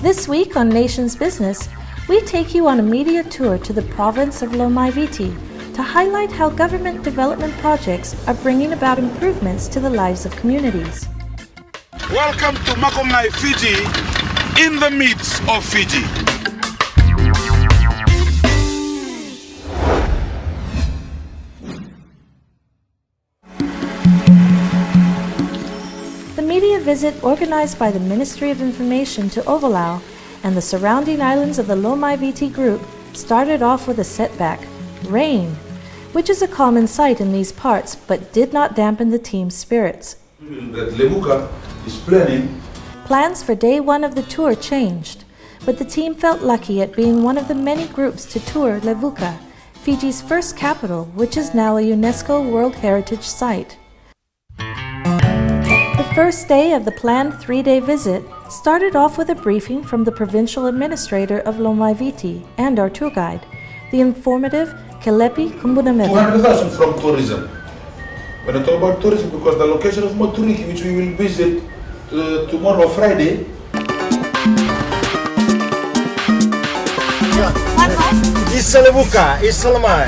This week on Nation's Business, we take you on a media tour to the province of Lomaiviti to highlight how government development projects are bringing about improvements to the lives of communities. Welcome to Lomaiviti, in the midst of Fiji. The media visit organized by the Ministry of Information to Ovalau and the surrounding islands of the Lomaiviti group started off with a setback, rain, which is a common sight in these parts but did not dampen the team's spirits. That Levuka is planning. Plans for day one of the tour changed, but the team felt lucky at being one of the many groups to tour Levuka, Fiji's first capital, which is now a UNESCO World Heritage Site. The first day of the planned 3-day visit started off with a briefing from the provincial administrator of Lomaiviti and our tour guide, the informative Kelepi Kumbunamela. 200,000 from tourism. When I talk about tourism, because the location of Moturiki, which we will visit tomorrow, Friday. Isa Levuka, Isa Lamai.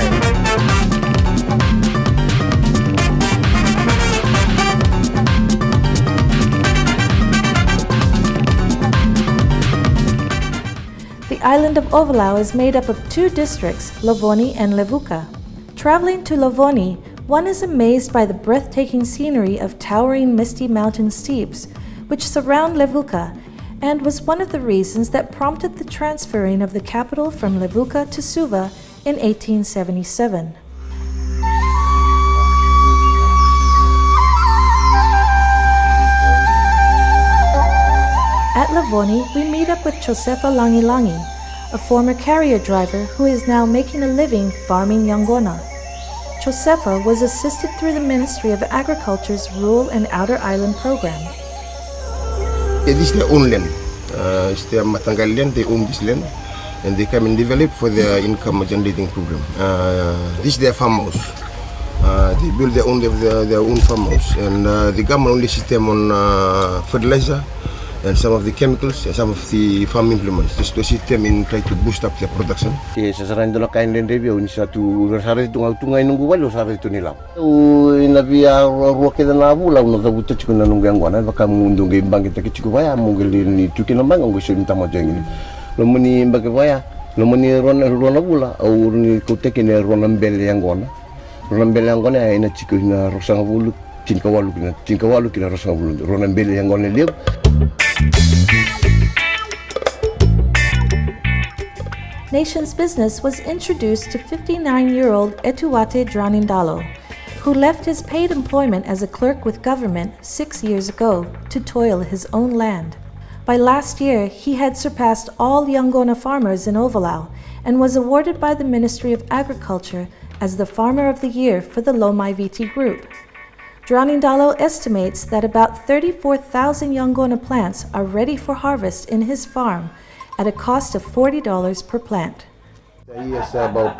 The island of Ovalau is made up of 2 districts, Lovoni and Levuka. Traveling to Lovoni, one is amazed by the breathtaking scenery of towering misty mountain steeps, which surround Levuka, and was one of the reasons that prompted the transferring of the capital from Levuka to Suva in 1877. At Lovoni, we meet up with Josefa Langilangi, a former carrier driver who is now making a living farming yangona. Josefa was assisted through the Ministry of Agriculture's Rural and Outer Island program. It is their own land. It's their Matangal land, they own this land, and they come and develop for their income generating program. This is their farmhouse. They build their own farmhouse, and the government only system on fertilizer and some of the chemicals and some of the farm implements, just to system in try to boost up their production. Sa sarando na kain din review ni sa tu rasare tungai nunggu walo sare tu nila. Ina via ruake na bula no da buta chiku na nunggu angwana baka mundung ge bang kita chiku baya mungil ni tuki na bang ngo sim tamo jeng ni. Lo muni baka baya, lo muni rona bula au ni kuteke ne rona mbele angwana. Rona mbele angwana ina chiku na rosanga bulu tinkawalu kina rosanga bulu rona mbele angwana leb. Nation's Business was introduced to 59-year-old Etuate Dranindalo, who left his paid employment as a clerk with government 6 years ago to toil his own land. By last year, he had surpassed all Yangona farmers in Ovalau and was awarded by the Ministry of Agriculture as the Farmer of the Year for the Lomaiviti group. Dranindalo estimates that about 34,000 Yangona plants are ready for harvest in his farm at a cost of $40 per plant. He has about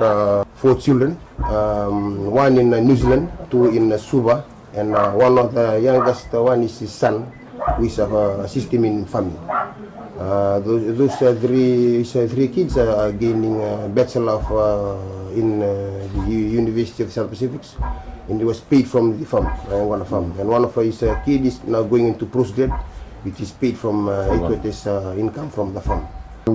4 children, 1 in New Zealand, 2 in Suva, and one of the youngest one is his son, who is assisting in farming. Those 3 kids are gaining a bachelor in the University of the South Pacific, and it was paid from the farm, and one of his kids is now going into postgrad, which is paid from Equate's income from the farm. That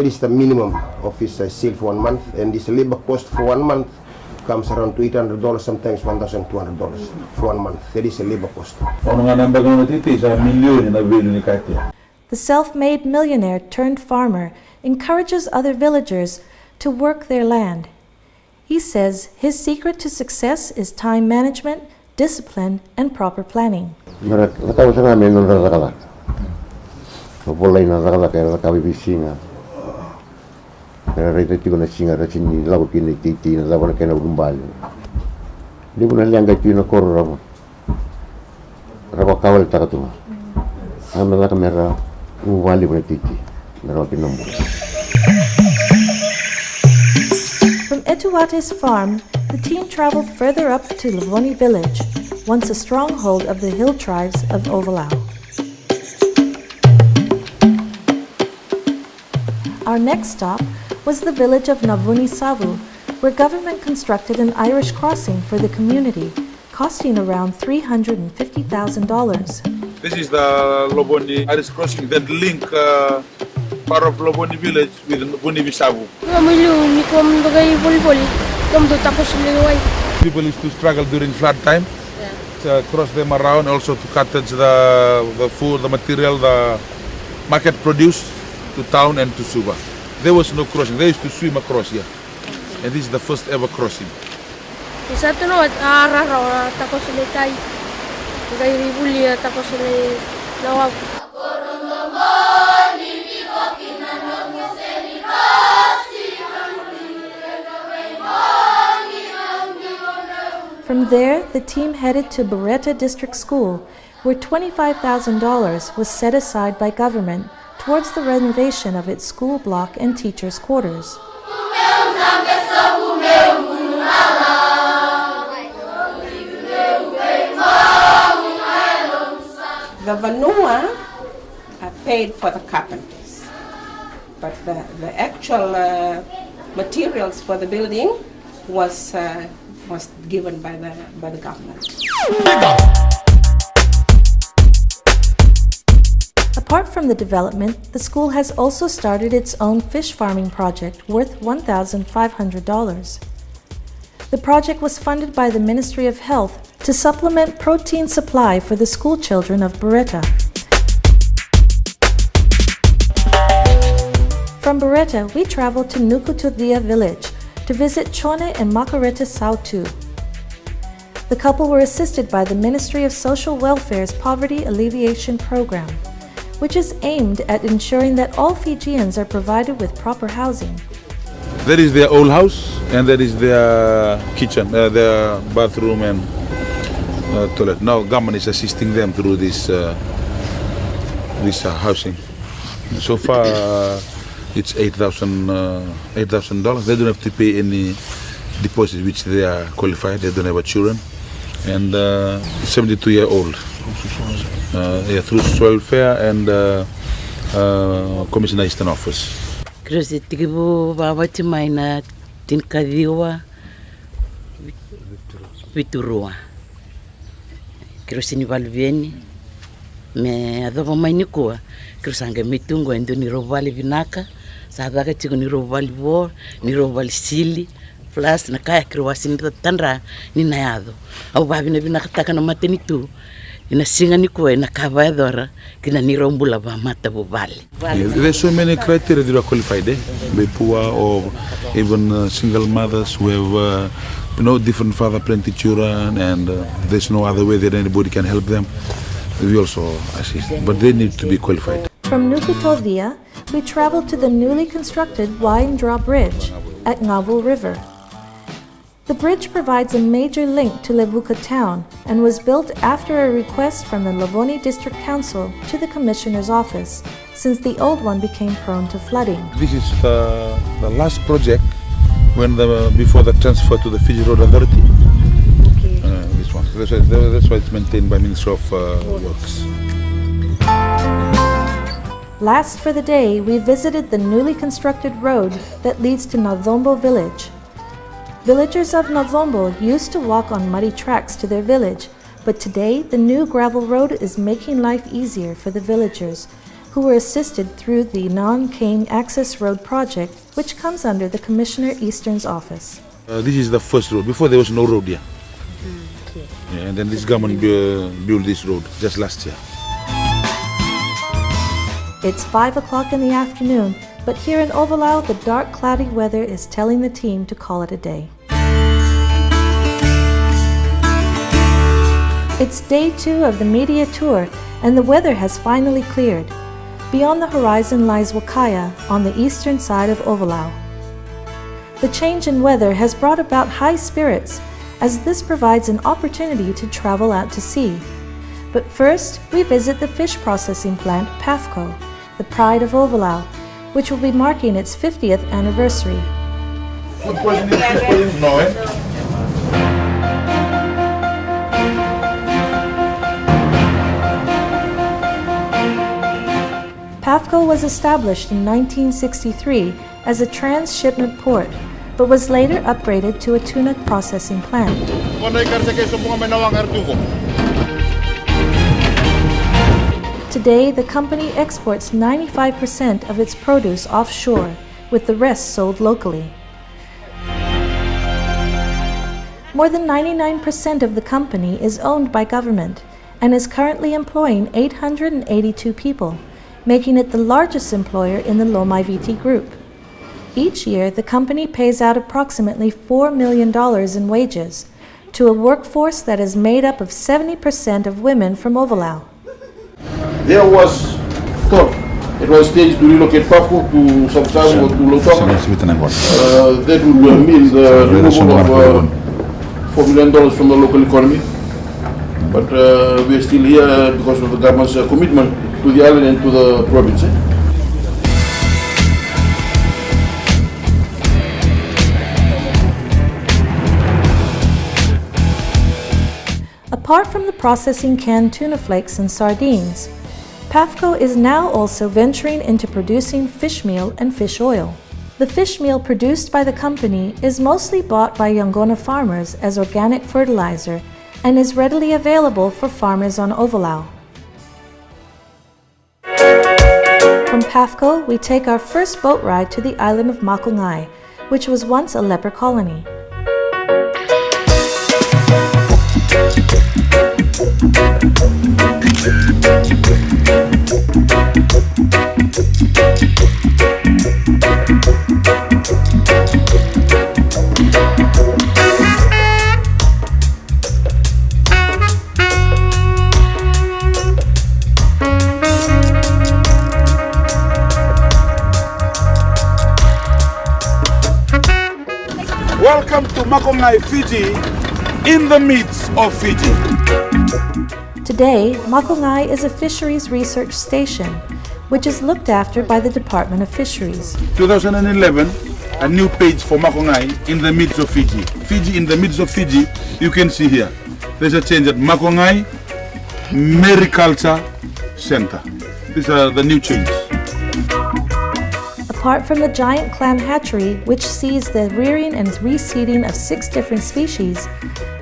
is the minimum of his sale for 1 month, and his labor cost for 1 month comes around to $800, sometimes $1,200 for 1 month. That is a labor cost. The self-made millionaire turned farmer encourages other villagers to work their land. He says his secret to success is time management, discipline, and proper planning. From Etuate's farm, the team traveled further up to Lovoni village, once a stronghold of the hill tribes of Ovalau. Our next stop was the village of Navuni Savu, where government constructed an Irish crossing for the community, costing around $350,000. This is the Loboni Irish crossing that link part of Loboni village with Navuni Savu. People used to struggle during flood time, to cross them around, also to cottage the food, the material, the market produce to town and to Suba. There was no crossing. They used to swim across here. And this is the first ever crossing. From there, the team headed to Beretta District School, where $25,000 was set aside by government towards the renovation of its school block and teachers' quarters. The Vanua paid for the carpenters, but the actual materials for the building was given by the government. Apart from the development, the school has also started its own fish farming project worth $1,500. The project was funded by the Ministry of Health to supplement protein supply for the school children of Beretta. From Beretta, we traveled to Nukututhia village to visit Chone and Makareta Sautu. The couple were assisted by the Ministry of Social Welfare's Poverty Alleviation Program, which is aimed at ensuring that all Fijians are provided with proper housing. That is their old house, and that is their kitchen, their bathroom and toilet. Now government is assisting them through this housing. So far it's $8,000. They don't have to pay any deposit, which they are qualified. They don't have children, and 72-year-old. Through social welfare and Commissioner Eastern Office. Tikibu baba timaina tinkadiwa viturua. Kirosini valvieni me adova mainikua kirosange mitungo endo ni rovali vinaka sadaka tigo ni rovali war ni rovali sili plus na kaya kirowasini tandra ni nayado au babi na vinaka taka na matenitu ina singa ni ko ina kavaedora kina ni rombula ba mata bubali. There's so many criteria that are qualified, be poor or even single mothers who have different father, plenty children, and there's no other way that anybody can help them. We also assist, but they need to be qualified. From Nukutovia, we traveled to the newly constructed Wine Draw Bridge at Ngavul River. The bridge provides a major link to Levuka town and was built after a request from the Lavoni District Council to the Commissioner's office, since the old one became prone to flooding. This is the last project before the transfer to the Fiji Road Authority. Okay. This one. That's why it's maintained by Ministry of Works. Last for the day, we visited the newly constructed road that leads to Navombo village. Villagers of Navombo used to walk on muddy tracks to their village, but today the new gravel road is making life easier for the villagers, who were assisted through the Non-Cane Access Road project, which comes under the Commissioner Eastern's office. This is the first road. Before there was no road here. Okay. Yeah, and then this government built this road just last year. It's 5 o'clock in the afternoon, but here in Ovalau, the dark, cloudy weather is telling the team to call it a day. It's day 2 of the media tour, and the weather has finally cleared. Beyond the horizon lies Wakaya on the eastern side of Ovalau. The change in weather has brought about high spirits, as this provides an opportunity to travel out to sea. But first, we visit the fish processing plant, PAFCO, the pride of Ovalau, which will be marking its 50th anniversary. Food poisoning, fish poisoning? No, PAFCO was established in 1963 as a transshipment port, but was later upgraded to a tuna processing plant. Today, the company exports 95% of its produce offshore, with the rest sold locally. More than 99% of the company is owned by government and is currently employing 882 people, making it the largest employer in the Lomaiviti group. Each year, the company pays out approximately $4 million in wages to a workforce that is made up of 70% of women from Ovalau. There was thought, it was staged to relocate PAFCO to Sabsago or to Lotoka. That would mean the removal of $4 million from the local economy. But we are still here because of the government's commitment to the island and to the province. Apart from the processing canned tuna flakes and sardines, PAFCO is now also venturing into producing fish meal and fish oil. The fish meal produced by the company is mostly bought by Yangona farmers as organic fertilizer and is readily available for farmers on Ovalau. From PAFCO, we take our first boat ride to the island of Makungai, which was once a leper colony. Welcome to Makungai, Fiji, in the midst of Fiji. Today, Makungai is a fisheries research station, which is looked after by the Department of Fisheries. 2011, a new page for Makungai in the midst of Fiji. Fiji in the midst of Fiji, you can see here. There's a change at Makungai Mariculture Center. These are the new changes. Apart from the giant clam hatchery, which sees the rearing and reseeding of 6 different species,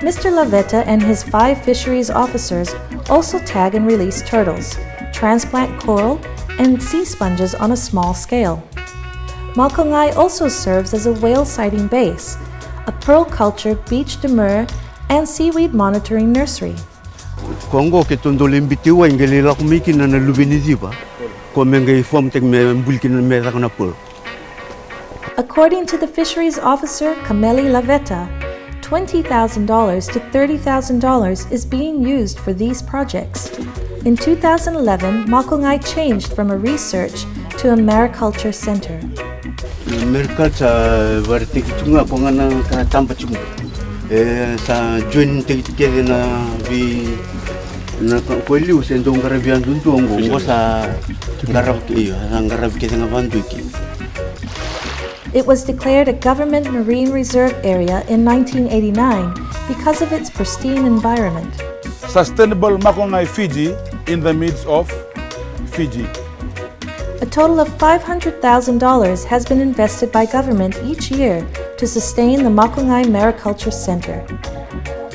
Mr. Lavetta and his 5 fisheries officers also tag and release turtles, transplant coral, and sea sponges on a small scale. Makungai also serves as a whale sighting base, a pearl culture beach demur, and seaweed monitoring nursery. Kongo ke tondole mbitiwa ingelela kumiki na lubiniziba. According to the fisheries officer, Kameli Lavetta, $20,000 to $30,000 is being used for these projects. In 2011, Makungai changed from a research to a mariculture center. Mariculture vartiki tunga pongana ka tamba chunga. Sa join together na vi na kweli usendo ngarabi andundu ngo sa ngarabi ngarabi ke ngabanduki. It was declared a government marine reserve area in 1989 because of its pristine environment. Sustainable Makungai Fiji in the midst of Fiji. A total of $500,000 has been invested by government each year to sustain the Makungai Mariculture Center.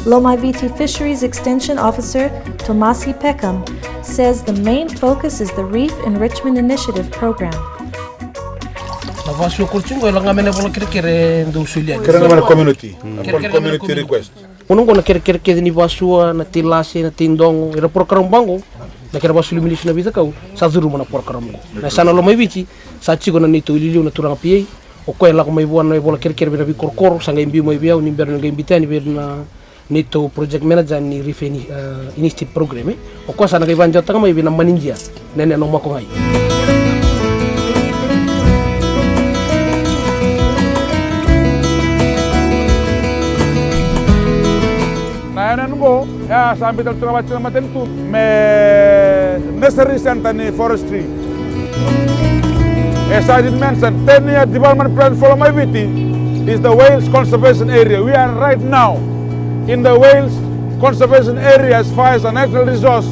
Lomaiviti Fisheries Extension Officer Tomasi Peckham says the main focus is the Reef Enrichment Initiative program. Community request. Unong na kere ni basua na tilase na tindong ira porkaram bango na kere basu lumilis na bita kau sa zuru mana porkaram na sana Lomaiviti sa chigo na nito ililiu na turang piei o ko la ko mai buan na bola kere na bi korkor sa ngai mai biau ni ber na ngai bitani ber na nito project manager ni Reef Initiative program o ko sana ngai banjo tanga mai bina maninja nene no Makungai. Sampai tercurah matentu me necessary center ni forestry. As I did mention, 10-year development plan for Lomaiviti is the whales conservation area. We are right now in the whales conservation area as far as the natural resource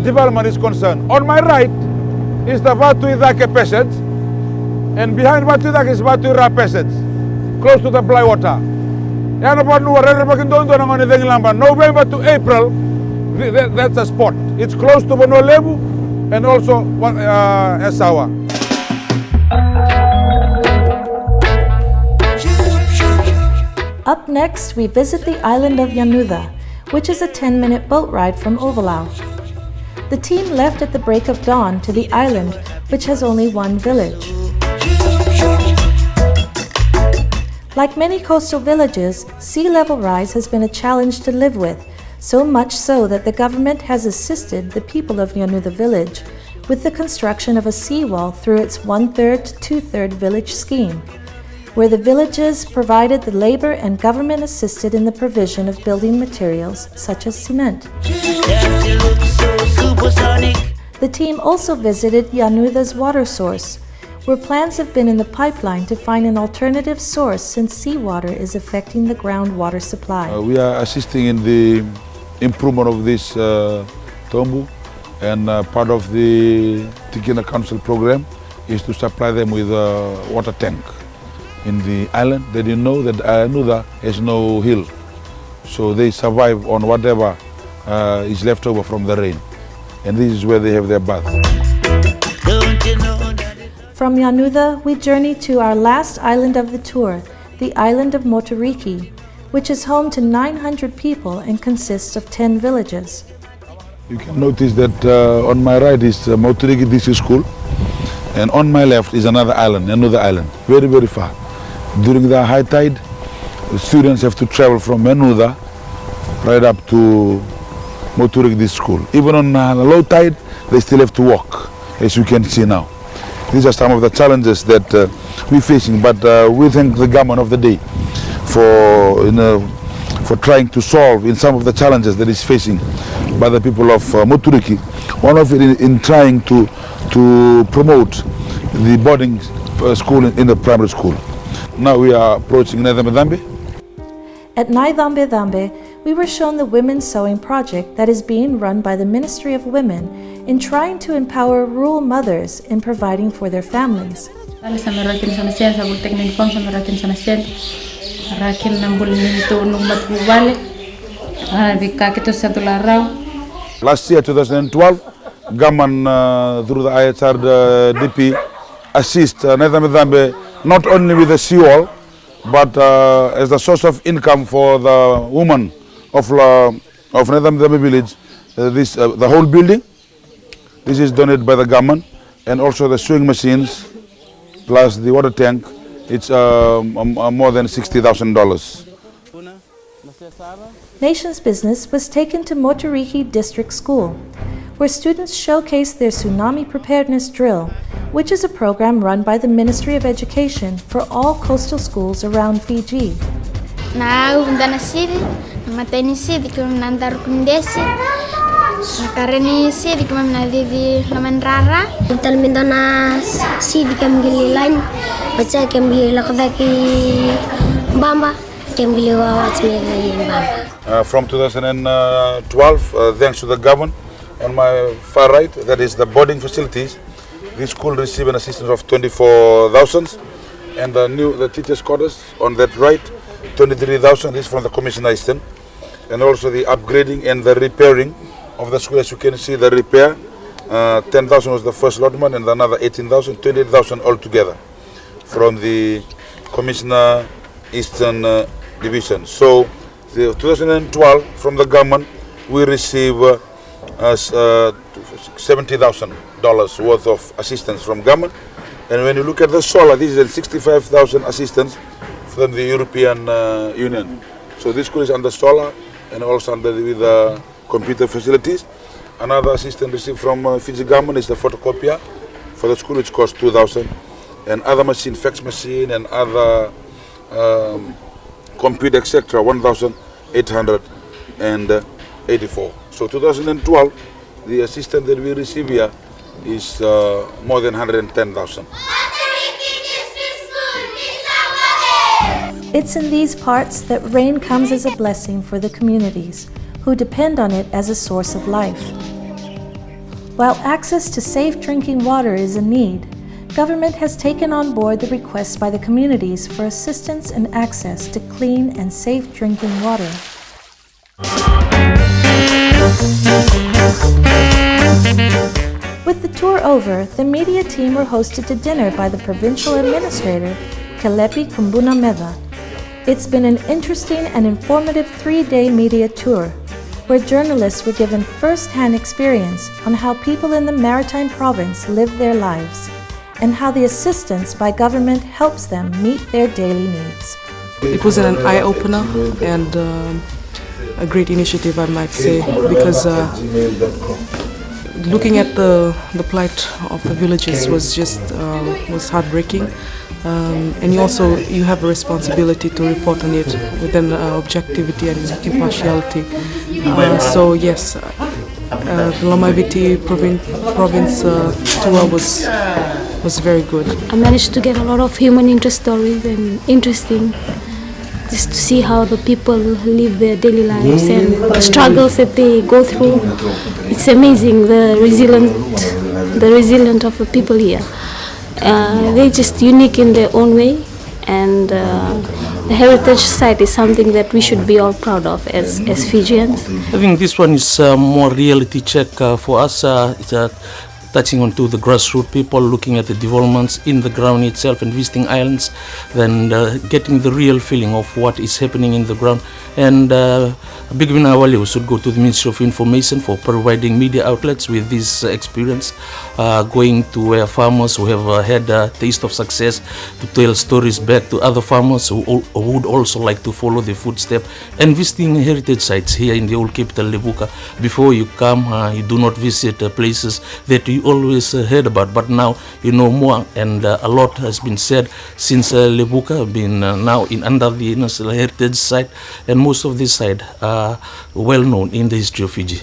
development is concerned. On my right is the Vatuidake Passage, and behind Vatuidake is Vatuira Passage, close to the Blywater. November to April, that's a spot. It's close to Bonolebu and also Esawa. Up next, we visit the island of Yanudha, which is a 10-minute boat ride from Ovalau. The team left at the break of dawn to the island, which has only one village. Like many coastal villages, sea level rise has been a challenge to live with, so much so that the government has assisted the people of Yanudha village with the construction of a seawall through its 1/3 to 2/3 village scheme, where the villages provided the labor and government assisted in the provision of building materials such as cement. The team also visited Yanudha's water source, where plans have been in the pipeline to find an alternative source since seawater is affecting the groundwater supply. We are assisting in the improvement of this tombu, and part of the Tikina Council program is to supply them with a water tank. In the island, they didn't know that Yanudha has no hill, so they survive on whatever is left over from the rain, and this is where they have their bath. From Yanudha, we journey to our last island of the tour, the island of Moturiki, which is home to 900 people and consists of 10 villages. You can notice that on my right is Moturiki District School, and on my left is another island, very, very far. During the high tide, the students have to travel from Yanudha right up to Moturiki District School. Even on low tide, they still have to walk, as you can see now. These are some of the challenges that we're facing, but we thank the government of the day for trying to solve in some of the challenges that is facing by the people of Moturiki. One of it in trying to promote the boarding school in the primary school. Now we are approaching Naidambe. At Naidambe, we were shown the Women's Sewing Project that is being run by the Ministry of Women in trying to empower rural mothers in providing for their families. Last year, 2012, government through the IHRDP assist Naidambe not only with the seawall, but as a source of income for the women of Naidambe village. The whole building, this is donated by the government, and also the sewing machines plus the water tank. It's more than $60,000. Nation's Business was taken to Moturiki District School, where students showcased their tsunami preparedness drill, which is a program run by the Ministry of Education for all coastal schools around Fiji. Karena sih di kemana di laman rara, kita mendana sih di kembali lain, baca kembali lakadaki bamba, kembali wawat melayan bamba. From 2012, thanks to the government, on my far right, that is the boarding facilities, this school received an assistance of 24,000, and the teachers' quarters on that right, 23,000 is from the Commissioner Eastern, and also the upgrading and the repairing of the school. As you can see, the repair, 10,000 was the first allotment, and another 18,000, 28,000 altogether from the Commissioner Eastern Division. So, the 2012 from the government, we receive $70,000 worth of assistance from government, and when you look at the solar, this is a 65,000 assistance from the European Union. So this school is under solar and also under with computer facilities. Another assistance received from Fiji government is the photocopier for the school, which costs 2,000, and other machine, fax machine, and other computer, etc., 1,884. So 2012, the assistance that we receive here is more than 110,000. It's in these parts that rain comes as a blessing for the communities, who depend on it as a source of life. While access to safe drinking water is a need, government has taken on board the requests by the communities for assistance and access to clean and safe drinking water. With the tour over, the media team were hosted to dinner by the provincial administrator, Kelepi Kumbuna Meda. It's been an interesting and informative 3-day media tour, where journalists were given first-hand experience on how people in the Maritime Province live their lives, and how the assistance by government helps them meet their daily needs. It was an eye-opener and a great initiative, I might say, because looking at the plight of the villages was just was heartbreaking. And you have a responsibility to report on it with an objectivity and impartiality. So yes, the Lomaiviti Province tour was very good. I managed to get a lot of human interest stories and interesting, just to see how the people live their daily lives and the struggles that they go through. It's amazing, the resilience of the people here. They're just unique in their own way, and the heritage site is something that we should be all proud of as Fijians. I think this one is more reality check for us. It's touching onto the grassroots people, looking at the developments in the ground itself and visiting islands, then getting the real feeling of what is happening in the ground. And Big Vinawali should go to the Ministry of Information for providing media outlets with this experience, going to where farmers who have had a taste of success to tell stories back to other farmers who would also like to follow the footsteps, and visiting heritage sites here in the old capital, Levuka. Before you come, you do not visit places that you always heard about, but now you know more, and a lot has been said since Levuka been now under the National Heritage Site, and most of this site are well known in the history of Fiji.